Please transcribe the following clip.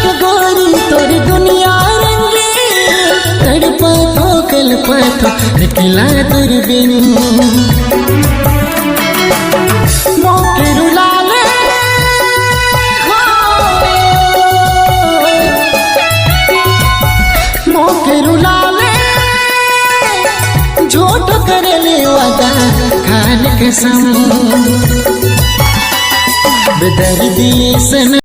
के गोरी तोर दुनिया रंगी तड़पा तो कल्पा तो निकला दूरबीन मोके रुला ले मोके रुला ले झूठ करे ले वादा खान कसम बेदर्दी सन